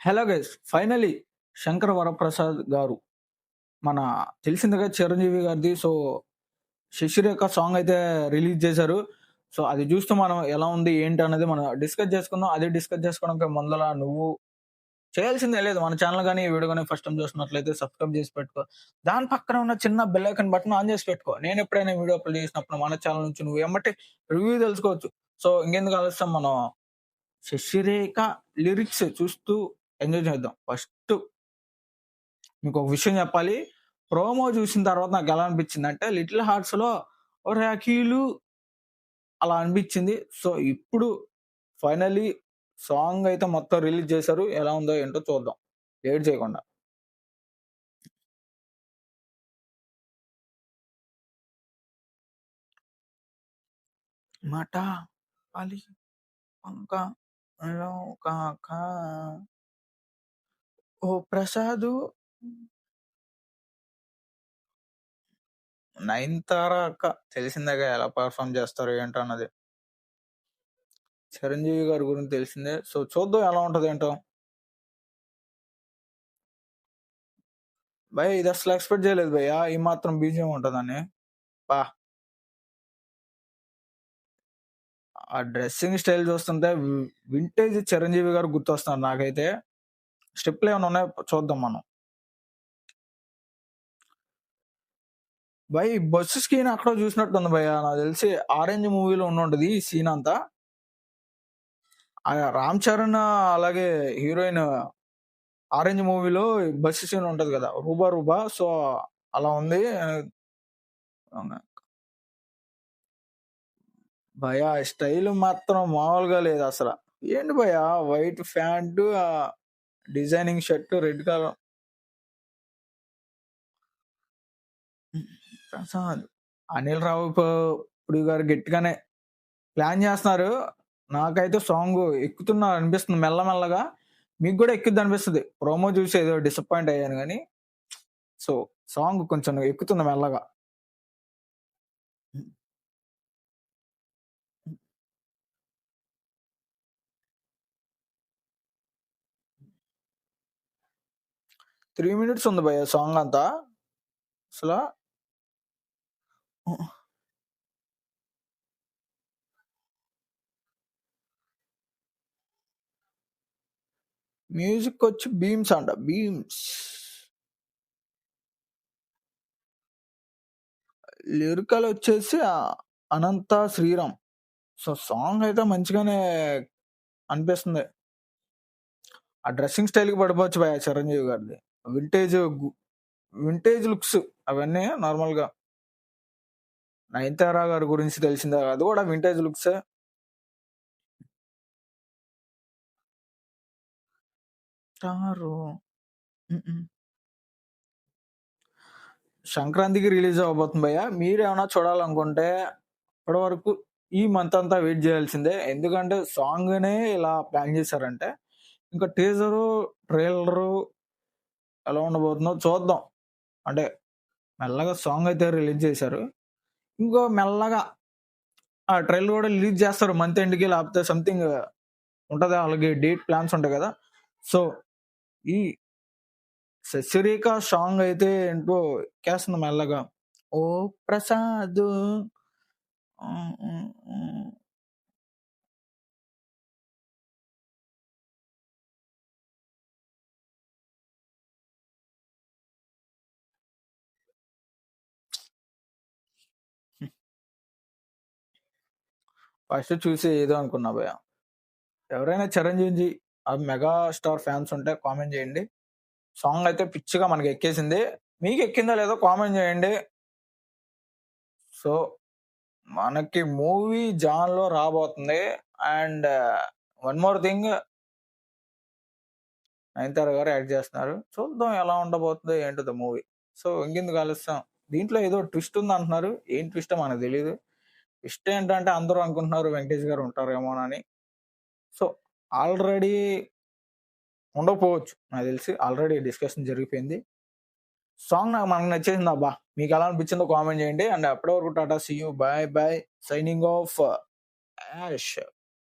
Hello guys! Finally 'Shankar Varaprasad' గారు మన తెలిసిందిగా చిరంజీవి గారిది. సో, 'శశిరేఖ' సాంగ్ అయితే రిలీజ్ చేశారు. సో, అది చూస్తూ మనం ఎలా ఉంది, ఏంటి అనేది మనం డిస్కస్ చేసుకుందాం. అది డిస్కస్ చేసుకోవడానికి ముందల నువ్వు చేయాల్సిందే లేదు. మన ఛానల్ గాని, ఈ వీడియో గాని ఫస్ట్ టైమ్ చూస్తున్నట్లయితే సబ్స్క్రైబ్ చేసి పెట్టుకో. దాని పక్కన ఉన్న చిన్న బెల్ ఐకాన్ బటన్ ఆన్ చేసి పెట్టుకో. నేను ఎప్పుడైనా వీడియో అప్‌లోడ్ చేసినప్పుడు మన ఛానల్ నుంచి నువ్వు ఎమ్మటే రివ్యూ తెలుసుకోవచ్చు. సో, ఇంకెందుకు ఆలస్యం మనం 'శశిరేఖ' లిరిక్స్ చూస్తూ ఎంజాయ్ చేద్దాం. ఫస్ట్ మీకొక విషయం చెప్పాలి. ప్రోమో చూసిన తర్వాత నాకెలా అనిపించిందంటే 'లిటిల్ హార్ట్స్‌లో' ఒరేయ్ అఖిలు అలా అనిపించింది. సో, ఇప్పుడు ఫైనల్లీ సాంగ్ అయితే మొత్తం రిలీజ్ చేశారు. ఎలా ఉందో ఏంటో చూద్దాం. లేట్ చేయకుండా. మాట అలి వంక లో కాక ఓ ప్రసాదు 'నయనతార' అక్క తెలిసిందేగా ఎలా పెర్ఫార్మ్ చేస్తారో ఏంటో అన్నది. 'చిరంజీవి' గారి గురించి తెలిసిందే. సో, చూద్దాం ఎలా ఉంటదో ఏంటో. భయ్యా ఇది అసలు ఎక్స్‌పెక్ట్ చేయలేదు భయ్యా. ఈ మాత్రం బీజీఎం ఉంటదని. అబ్బా! ఆ డ్రెస్సింగ్ స్టైల్ చూస్తుంటే వింటేజ్ 'చిరంజీవి' గారు గుర్తొస్తున్నారు నాకైతే. స్టెప్‌లేమన్నా ఉన్నాయో చూద్దాం మనం. భయ్ బస్సు స్కీన్ ఎక్కడో చూసినట్టుంది భయ్యా. నాకు తెలిసి 'ఆరెంజ్' మూవీలో ఉండుంటది ఈ సీన్ అంతా. రామ్ చరణ్ అలాగే హీరోయిన్ 'ఆరెంజ్' మూవీలో బస్సు సీన్ ఉంటది కదా! 'రూబా రూబా' సో, అలా ఉంది. అవునా? భయ్యా స్టైల్ మాత్రం మామూలుగా లేదసల. ఏంటి భయ్యా white pant, designing shirt red colour. Prasad. Anil Ravipudi గారు గట్టిగానే ప్లాన్ చేస్తున్నారు. నాకైతే సాంగ్ ఎక్కుతున్నా అనిపిస్తుంది మెల్లమెల్లగా. మీకు కూడా ఎక్కిద్దనిపిస్తది. ప్రోమో చూసి ఏదో డిసప్పాయింట్ అయ్యాను గానీ, సో సాంగ్ కొంచెం ఎక్కుతుంది మెల్లగా. 3 మినిట్స్ ఉంది భయ్యా సాంగ్ అంతా. అసల మ్యూజిక్ వచ్చి 'బీమ్స్' అంట. 'బీమ్స్'. లిరికల్ వచ్చేసి 'అనంత శ్రీరామ్'. సో, సాంగ్ అయితే మంచిగానే అనిపిస్తుంది. ఆ డ్రెస్సింగ్ స్టైల్‌కి పడిపోవచ్చు భయ్యా చిరంజీవి గారిది. వింటేజ్ వింటేజ్ లుక్స్ అవన్నీ నార్మల్‌గా. 'నయనతార' గారి గురించి తెలిసిందే. అది కూడా వింటేజ్ లుక్సే. టారు హుహు. సంక్రాంతికి రిలీజ్ అవ్వబోతుంది భయ్యా. మీరేమన్నా చూడాలనుకుంటే ఇప్పటి వరకు ఈ మంత్ అంతా వెయిట్ చేయాల్సిందే. ఎందుకంటే సాంగ్‌నే ఇలా ప్లాన్ చేశారంటే, ఇంకా టీజరు, ట్రైలరు ఎలా ఉండబోతుందో చూద్దాం. అంటే మెల్లగా సాంగ్ అయితే రిలీజ్ చేశారు. ఇంకో మెల్లగా ఆ ట్రైలర్ కూడా రిలీజ్ చేస్తారు మంత్ ఎండ్‌కి లేకపోతే సంథింగ్ ఉంటది. ఆళ్ళకి డేట్ ప్లాన్స్ ఉంటాయి కదా! సో, ఈ 'శశిరేఖ' సాంగ్ అయితే ఏంటో ఎక్కేస్తుంది మెల్లగా. ఓ ప్రసాదు హ్మ్. హ్మ్. హ్మ్. ఫస్ట్ చూసి ఏదో అనుకున్నా భయ్యా. ఎవరైనా 'చిరంజీవి' మెగా స్టార్ ఫ్యాన్స్ ఉంటే కామెంట్ చేయండి. సాంగ్ అయితే పిచ్చిగా మనకి ఎక్కేసింది. మీకు ఎక్కిందో లేదో కామెంట్ చేయండి. సో, మనకి మూవీ జాన్‌లో రాబోతుంది. And one more thing 'Nayanthara' గారు యాక్ట్ చేస్తున్నారు. చూద్దాం ఎలా ఉండబోతుందో ఏంటో ద మూవీ. సో, ఇంకెందుకు ఆలస్యం. దీంట్లో ఏదో ట్విస్ట్ ఉందంటున్నారు. ఏం ట్విస్టో మనకు తెలీదు. ట్విస్ట్ ఏంటంటే అందరూ అనుకుంటున్నారు 'వెంకటేష్' గారు ఉంటారేమోనని. సో, ఆల్రెడీ ఉండకపోవచ్చు. నాకు తెలిసి ఆల్రెడీ డిస్కషన్ జరిగిపోయింది. సాంగ్ మనకు నచ్చేసిందబ్బా! మీకెలా అనిపించిందో కామెంట్ చేయండి. అండ్ అప్పటి వరకు tata see you. Bye bye. Signing off ash.